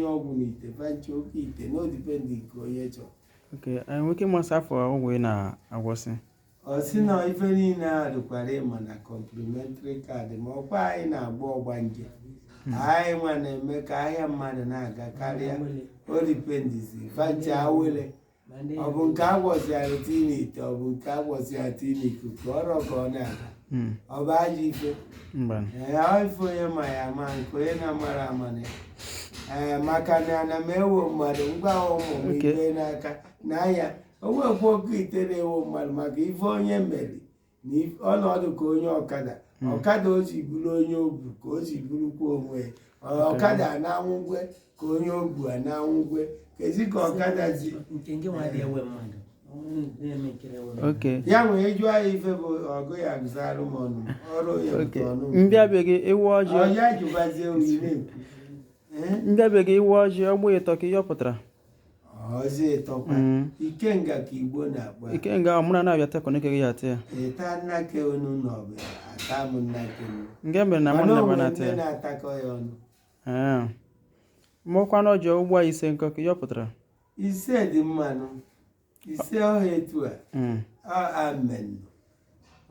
ọgwụ n'ite fanchi oke ite no depend ka onye chọrọ. Okay, anyị nwoke masị afọ ọgwụ ị na-agwọsị. Ọ sị na ife niile a dịkwara ịma na complimentary card ma ọkwa anyị na-agba ọgbanje anyị nwa na-eme ka ahịa mmadụ na-aga karịa o dipendizi fanchi awele ọ bụ nke agwọsịara tii n'ite ọ bụ nke agwọsịara tii n'ikuku ọrụ ka ọ na-aga ọ bụ ajọ ife ife onye ma ya ama nke onye na-amara amana ya maka na ana m ewo mmadụ ngwa ụmụ m ikpe n'aka n'ahịa onwekwa oke ite na-ewo mmadụ maka ife onye mere na ọnọdụ ka onye ọkada o ji bụrụ onye ogbu ka o ji bụrụkwa onwe ọkada ana-anwụgwe ka onye ogbu ana-anwụgwe kezi ka ọkada ji ya nwere jụọ ya ife bụ ọgụ ya gụzarụ m ọnụ ọrụ ya nke ọnụ mbịabeghị iwu ọjị ọya jụbazie oyi na-ekwu mbịabeghị iwu ọjị ọgbụ ịtọ ka ihe ọ pụtara ọzọ ịtọkwa ikenga ka igbo na-akpọ ikenga ọmụna na-abịa tekọ n'ike gị ya ata ya ịta nnake onu n'ọbụ ata m nnake nke mere na mmadụ na-aba na-ata ya na-atakọ ya ọnụ mụkwa na ọjọọ ụgbọ ise nkọ ka ihe ọ pụtara ise dị mmanụ ise ọha etu a amen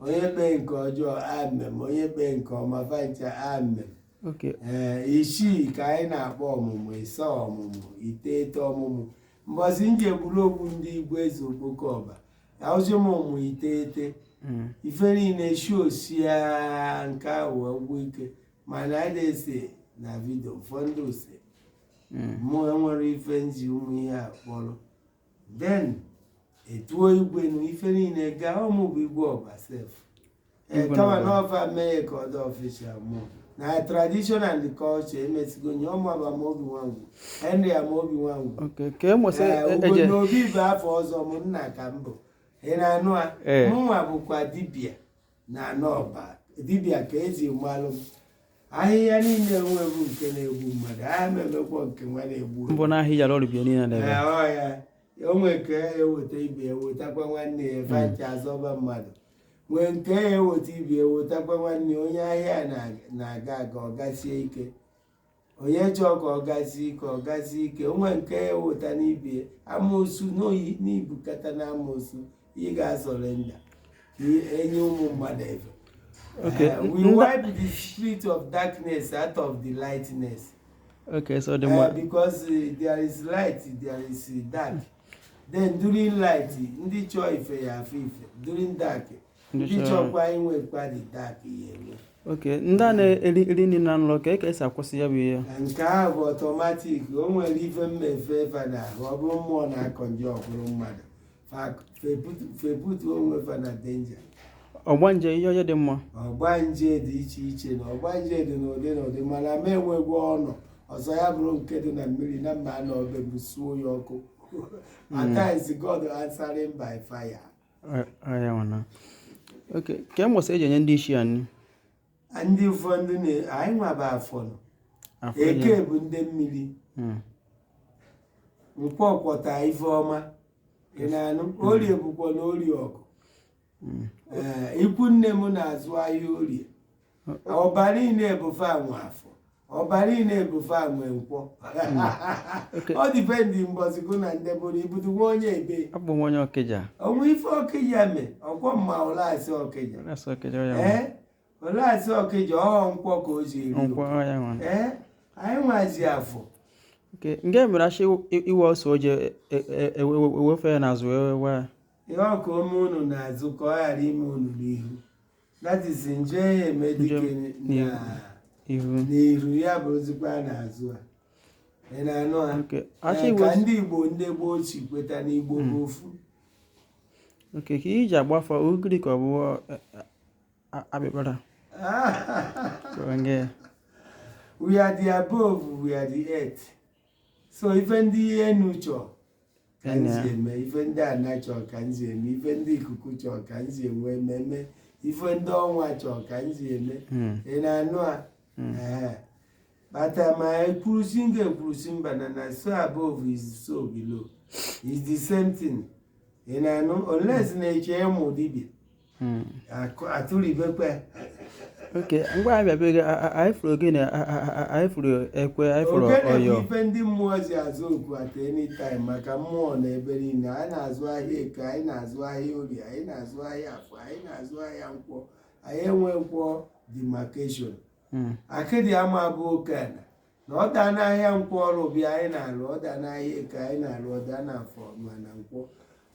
onye kpee nke ọjọọ amen onye kpee nke ọma vancha amen isii ka anyị na-akpọ ọmụmụ ise ọmụmụ iteghete ọmụmụ mbọsị nji egburu ogbu ndị igwe eze okpoko ọba aụzi m ụmụ iteghete ife niile shi osia nke ahụ ọgwụ ike mana a na-ese na vidio ụfọdụ ose mụ enwere ife nji ụmụ ihe a kpọrọ den etuo igwe na ife niile gaa ụmụ bụ igwe ọba sef kama na ọfa mee ka ọ dị ọfishal mụ na tradition and culture emesigo nye ọmụ abamobi nwangwu henry amobi nwangwu ugbo n'obi bụ afọ ọzọ m nna ka mbụ ị na-anụ a mụnwa bụkwa dibịa na anọba dibịa ka eji malụ m ahịhịa niile enwebu nke na-egbu mmadụ ahịa memekwa nke nwa na-egbu ya onwe ka eweta ibe ewetakwa nwanne ya vancha azọba mmadụ nwee nke ya eweta ibi ewetakwa nwanne onye ahịa na-aga aga ọgasie ike onye chọọ ka ọgasie ike onwe nke ya eweta n'ibie amoosu n'oyi n'ibukata na amoosu ị ga-asọrenda enye ụmụ mmadụ efe we wipe the spirit of darkness out of the lightness because there is light there is dark then during light ndị chọọ ife ya afọ ife during dark ndị chọkwa inwekwa dị dark ya enwe ndị a na-eri nri na nlọ ka esi akwụsị ya bụ ihe nke ahụ bụ ọtọmatik o nwere ife mmefe efe na ahụ ọ bụrụ mmụọ na-akọ ndị ọbụrụ mmadụ feputu onwe fa na denja ọgbanje ihe onye dị mma ọgbanje dị iche iche na ọgbanje dị n'ụdị n'ụdị mana ma enwegwu ọnụ ọzọ ya bụrụ nke dị na mmiri na mma na obe bụ suo ya ọkụ at times God answering by fire. Ka emụsị eji enye ndị isi anyị ndị ụfọdụ anyị nwaba afọ eke bụ ndị mmiri nkwọ ọkwọta ife ọma ị na-anụ orie bụkwa na orie ọgụ ikwu nne m na-azụ ahịa orie ọbara na-ebufe anwe afọ ọbara na-ebufe anwe nkwọ ọ dịpendị mbọzigo na ndebụrụ ibudu nwa onye ebe abụ m onye Ọkịja onwe ife Ọkịja me ọkwọ mma ụlọasị Ọkịja ụlọasị Ọkịja ọghọ nkwọ ka o ji eri anyị nwazi afọ nke mere achị iwe ọsọ oje ewefe ya n'azụ ewe ihe ọka ome unu n'azụ ka ọ ghara ime unu n'ihu that is nje ya eme dike n'ihu ya bụrụzikwa n'azụ a ị na-anụ ha ka ndị Igbo ndị gboo chi kweta n'Igbo bụ ofu ka iji agbafa ogiri ka ọ bụ akpịkpara we are the above we are the earth so ife ndị enu chọọ ka nzi eme ife ndị ana chọọ ka nzi eme ife ndị ikuku chọọ ka nzi enwe ememe ife ndị ọnwa chọọ ka nzi eme ị na-anụ a bata ma ekwurusi nga ekwurusi mba na so above is so below is the same thing ị na-anụ unless na-eche ịmụ dibịa atụribekwe Okay, ngwa abịa be gị anyị fụrụ ogene anyị fụrụ ekwe anyị fụrụ ogene bụ ọyọ. ife ndị mmụọ ji azụ okwu at any time maka mmụọ na ebe niile. Anyị na-azụ ahịa eke, anyị na-azụ ahịa orie, anyị na-azụ ahịa afọ, anyị na-azụ ahịa nkwọ, anyị enwe nkwọ demarcation. Akịdị ama bụ okeana na ọ daa n'ahịa nkwọ ọrụ bịa anyị na-alụ, ọ daa n'ahịa eke anyị na-alụ, ọ daa n'afọ mana nkwọ.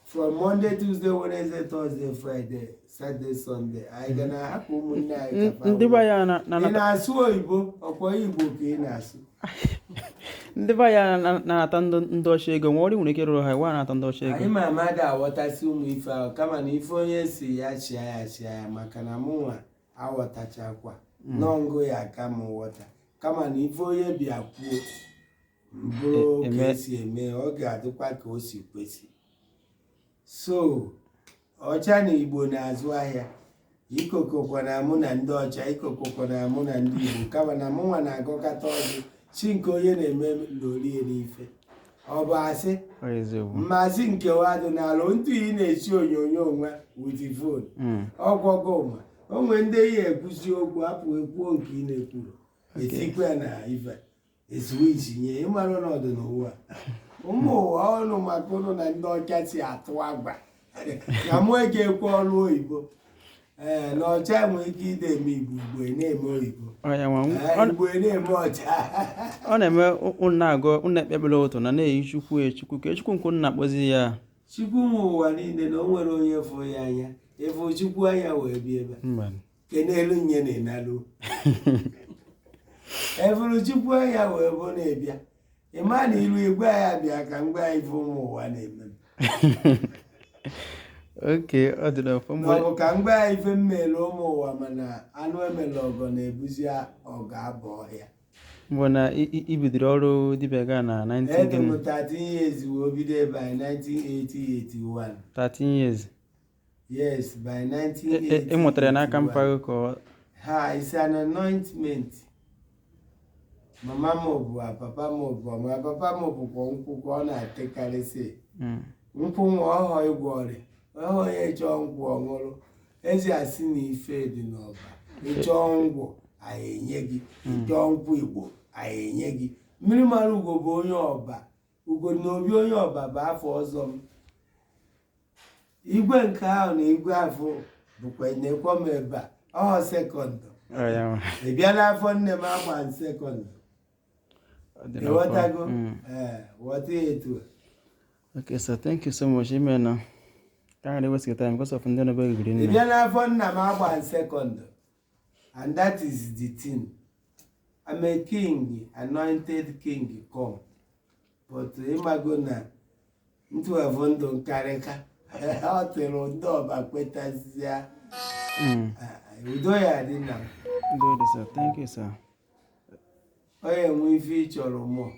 From Monday, Tuesday, Wednesday, Thursday, Friday, Saturday, Sunday. Anyị ga na-ahapụ ụmụnne anyị ka ndị be ya ị na-asụ oyibo ọkwa Igbo ka ị na-asụ. ndị be ya na-anata ndị ọcha ego ma ọrụ nwere ike rụrụ ha ịwa na-ata ndị ọcha ego. Anyị ma amadị aghọtasị ụmụ ife ahụ kama na ife onye si ya chịa ya chịa ya maka na mụnwa aghọtachakwa n'ọngụ ya aka m ghọta kama na ife onye bịa kwuo mbụrụ ka esi eme ọ ga-adịkwa ka o si kwesị. So ọcha na Igbo na-azụ ahịa ikokokwa na mụ na ndị ọcha ikokokwa na mụ na ndị Igbo kama na mụnwa na-agọkọta ọdụ chi nke onye na-eme lorieri ife ọ bụ asị mmasị nkewa dị n'ala ntụ ị na-esi onyonyo nwa with phone ọgwọgọ ma o nwee ndị ya ekwusi okwu apụ ekwuo nke ị na-ekwuru etikwe na ife eswichi nye ịmara ọnọdụ n'ụwa ụmụ ụwa ọnụ maka ụnụ na ndị ọcha si atụ agba na mụ eke ekwe ọrụ oyibo na ọcha nwere ike ide eme Igbo na-eme oyibo Igbo na-eme ọcha. Ọ na-eme ụnụ ekpebele ụtọ na na-eyi chukwu echukwu ka echukwu nke ụnụ na-akpọzi ya chukwu nwe ụwa niile na o nwere onye fụ ya anya efu chukwu anya wee bịa ebe ke n'elu nye na-enalụ efuru chukwu anya wee bụ na-ebịa ịma na ilu igwe ya bịa ka mgbe anyị fụ ụmụ ụwa na-eme oke ọ dị n'ọfọ maọbụ ka mgbe anyị ife mmele ụmụ ụwa mana anụ emela ọgọ na-ebuzi ọgọ abụ ọhịa. Mbụ na ibidoro ọrụ dibịa ga na 13 years wee bido by 1980-81. 13 years. Yes, by 1980. Ị mụtara n'aka mpaghara ka ha is an anointment. Mama m bụ papa m bụ ma papa m bụkwa nkwụ ka ọ na-atekarịsị nkwụ nwa ọhọ ịgwọ ọrịa ọhọ ya chọọ nkwụ ọṅụrụ ezi asị na ife dị n'ọba ịchọọ ngwọ anyị enye gị ịchọọ nkwụ Igbo anyị enye gị. Mmiri mara ugo bụ onye ọba ugo na obi onye ọba bụ afọ ọzọ m. Igwe nke ahụ na igwe afọ bụkwa na-ekwo m ebe a ọhọ sekọndụ ị bịa n'afọ nne m agba sekọndụ ịghọtago ghọta etu. Okay, so thank you so much. Amen. Can't waste your time because of the number of green. If you're not fun, I'm about second, and that is the thing. I'm a king, anointed king, come. But Imagona into a vondo careka. How to round up a quetas. We do ya dinner. Good, sir. Thank you, sir. I am with each or more.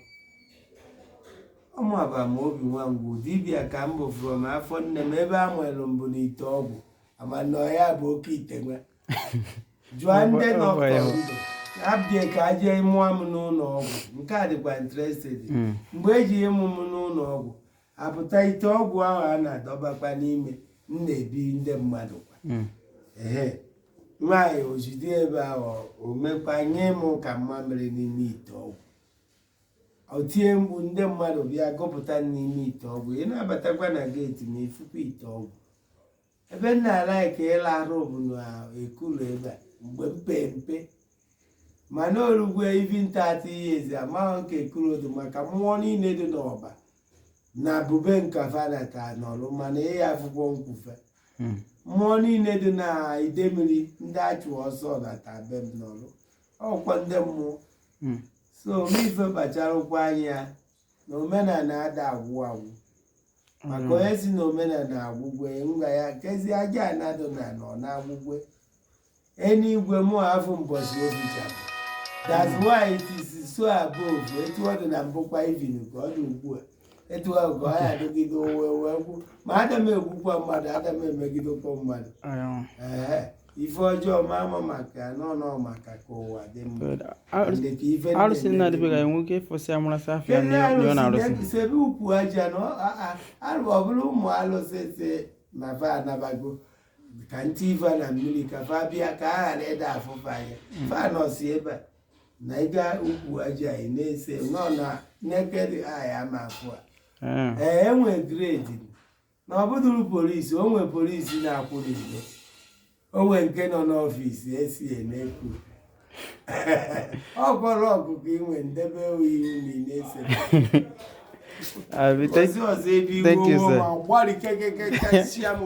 Ụmụ abamobi nwa ngwu dibịa ka mbụ from afọ nne m ebe a nwere mbụ n'ite ọgwụ amana ya bụ oke ite nwa jụọ ndị nọkọ ndụ abịa ka aje mụọ m n'ụlọ ọgwụ nke a dịkwa interested mgbe eji ịmụ m n'ụlọ ọgwụ apụta ite ọgwụ ahụ a na-adọbakwa n'ime m na-ebi ndị mmadụ kwa nwaanyị ojide ebe ahụ o mekwa nye m ka mmamịrị n'ime ite ọgwụ o tie mgbu ndị mmadụ bịa gụpụta n'ime ite ọgwụ ị na-abatakwa na geeti ma ifukwa ite ọgwụ ebe nna ala ka ịla arụ bụ na ekulu ebe a mgbe mpe mana orugwe even 30 years amaghị nke ekulu dị maka mmụọ niile dị n'ọba na bube nka fada ka nọrụ mana ịya akwụkwọ nkwufe mmụọ niile dị na idemmiri ndị achụ ọsọ na tabe m nọrụ ọkwa ndị mmụọ. So ife bachara ụkwụ anya na omenala ada agwụ agwụ maka onye si na omenala agwụgwe ngwa ya kezi aja anadụ na nọ na-agwụgwe enigwe mụ afọ mbọsi obichara. That's why it is so above etu ọ dị na mbụkwa ivin ka ọ dị ugbu a etu ahụ ka ọ ya adịgide owe kwu ma ada m egbukwa mmadụ ada m emegidekwa mmadụ ife ọjọọ ma ama maka nọ maka ka ụwa dị mma. Arụsị nna dịbịa nwoke fọsị amụrasị afịa ọ na-arụsị sebe ukwu aja na arụ ọ bụrụ ụmụ alụsị si na fa anabago ka ntị ife na mmiri ka fa bịa ka a ghara ịda afụfa anya fa nọsi ebe a na ịga ukwu aja anyị na-ese nọ na naked eye ama afụ a enwe grade na ọ bụdụrụ polisi o nwe polisi na-akwụrụ igbo o nwe nke nọ n'ọfisi esi enekwu ọ kọrọ ọkụkọ inwe ndebe oyi unu na-ese ọzọ ebe iwu ma gbarikekekekasịa m